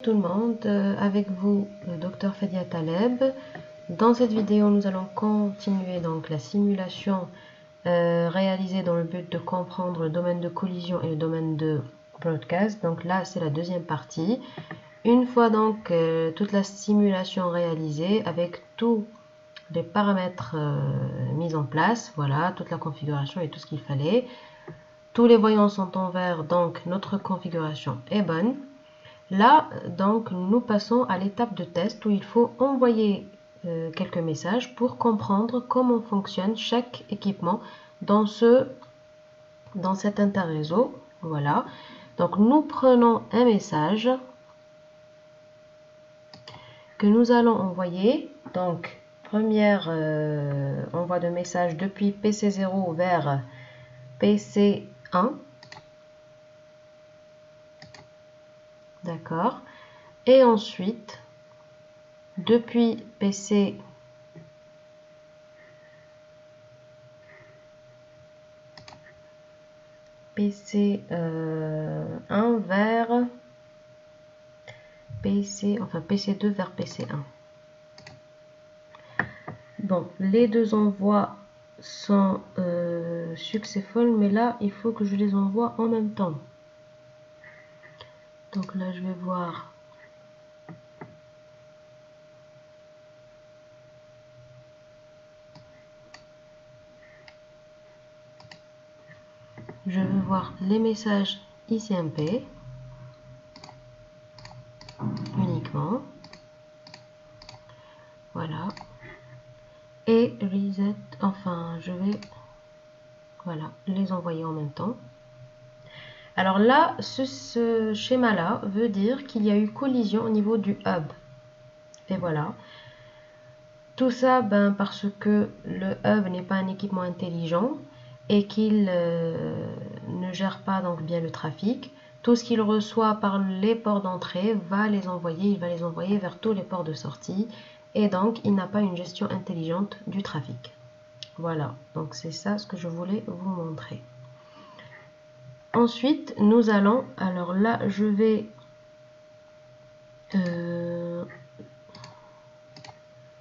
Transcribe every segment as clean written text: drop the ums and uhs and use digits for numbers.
tout le monde, avec vous le docteur Fadia Taleb. Dans cette vidéo, nous allons continuer donc la simulation réalisée dans le but de comprendre le domaine de collision et le domaine de broadcast. Donc là, c'est la deuxième partie. Une fois donc toute la simulation réalisée avec tous les paramètres mis en place, voilà, toute la configuration et tout ce qu'il fallait. Tous les voyants sont en vert, donc notre configuration est bonne. Là, donc, nous passons à l'étape de test où il faut envoyer quelques messages pour comprendre comment fonctionne chaque équipement dans cet interréseau. Voilà. Donc, nous prenons un message que nous allons envoyer. Donc, première envoi de message depuis PC0 vers PC1. D'accord. Et ensuite, depuis PC PC1 vers PC2 vers PC1. Bon, les deux envois sont successful, mais là, il faut que je les envoie en même temps. Donc là, je vais voir. Je veux voir les messages ICMP uniquement. Voilà. Et reset, enfin, je vais voilà, les envoyer en même temps. Alors là, ce schéma-là veut dire qu'il y a eu collision au niveau du hub. Et voilà. Tout ça parce que le hub n'est pas un équipement intelligent et qu'il ne gère pas donc bien le trafic. Tout ce qu'il reçoit par les ports d'entrée il va les envoyer vers tous les ports de sortie. Et donc, il n'a pas une gestion intelligente du trafic. Voilà, donc c'est ça ce que je voulais vous montrer. Ensuite, nous allons, alors là, je vais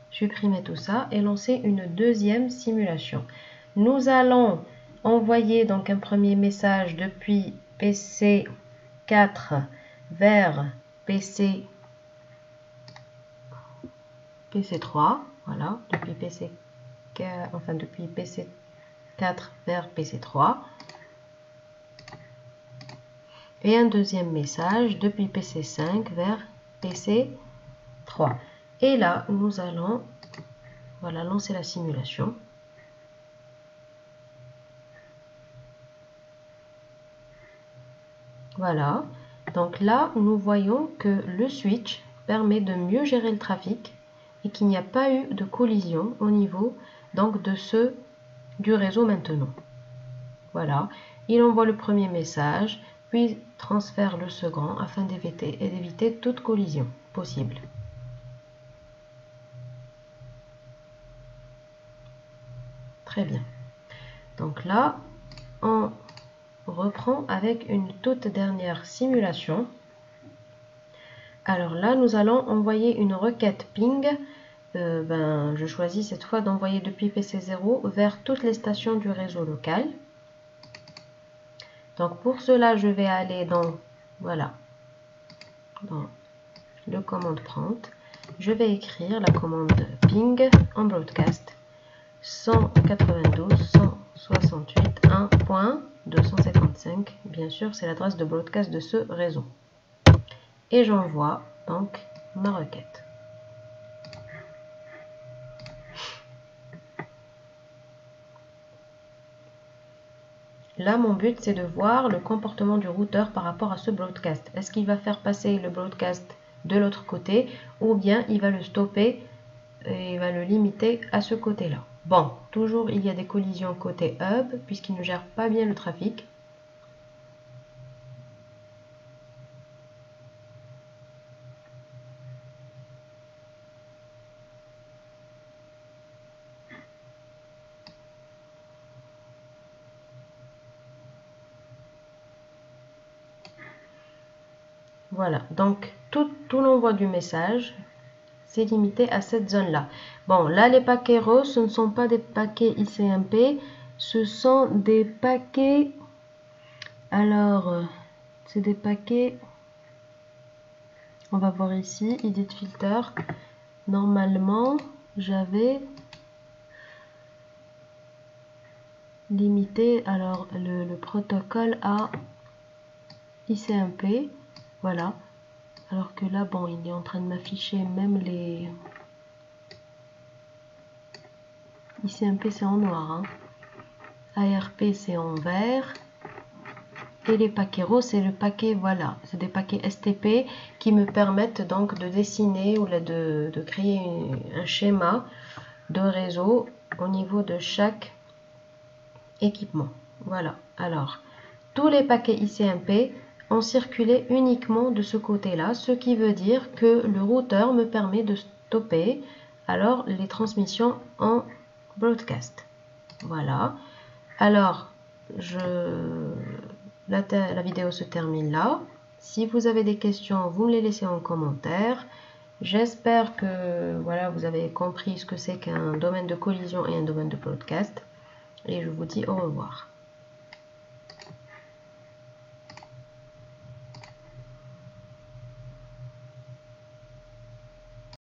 supprimer tout ça et lancer une deuxième simulation. Nous allons envoyer donc un premier message depuis PC4 vers PC3. Voilà, depuis PC4 vers PC3. Et un deuxième message depuis PC5 vers PC3. Et là, nous allons lancer la simulation. Voilà. Donc là, nous voyons que le switch permet de mieux gérer le trafic et qu'il n'y a pas eu de collision au niveau donc du réseau maintenant. Voilà. Il envoie le premier message, puis transfère le second afin d'éviter toute collision possible. Très bien. Donc là, on reprend avec une toute dernière simulation. Alors là, nous allons envoyer une requête ping. Je choisis cette fois d'envoyer depuis PC0 vers toutes les stations du réseau local. Donc pour cela, je vais aller dans le commande prompt. Je vais écrire la commande ping en broadcast 192.168.1.255. Bien sûr, c'est l'adresse de broadcast de ce réseau. Et j'envoie donc ma requête. Là, mon but, c'est de voir le comportement du routeur par rapport à ce broadcast. Est-ce qu'il va faire passer le broadcast de l'autre côté ou bien il va le stopper et il va le limiter à ce côté-là. Bon, toujours il y a des collisions côté hub puisqu'il ne gère pas bien le trafic. Voilà, donc tout l'envoi du message, c'est limité à cette zone-là. Bon, là, les paquets roses, ce ne sont pas des paquets ICMP, ce sont des paquets... Alors, c'est des paquets... On va voir ici, Edit Filter. Normalement, j'avais limité alors le protocole à ICMP. Voilà. Alors que là, bon, il est en train de m'afficher même les... ICMP, c'est en noir. Hein. ARP, c'est en vert. Et les paquets roses, c'est le paquet, voilà, c'est des paquets STP qui me permettent donc de dessiner ou de créer un schéma de réseau au niveau de chaque équipement. Voilà, alors, tous les paquets ICMP ont circulé uniquement de ce côté-là, ce qui veut dire que le routeur me permet de stopper alors les transmissions en broadcast. Voilà, alors, la vidéo se termine là. Si vous avez des questions, vous me les laissez en commentaire. J'espère que voilà, vous avez compris ce que c'est qu'un domaine de collision et un domaine de broadcast. Et je vous dis au revoir.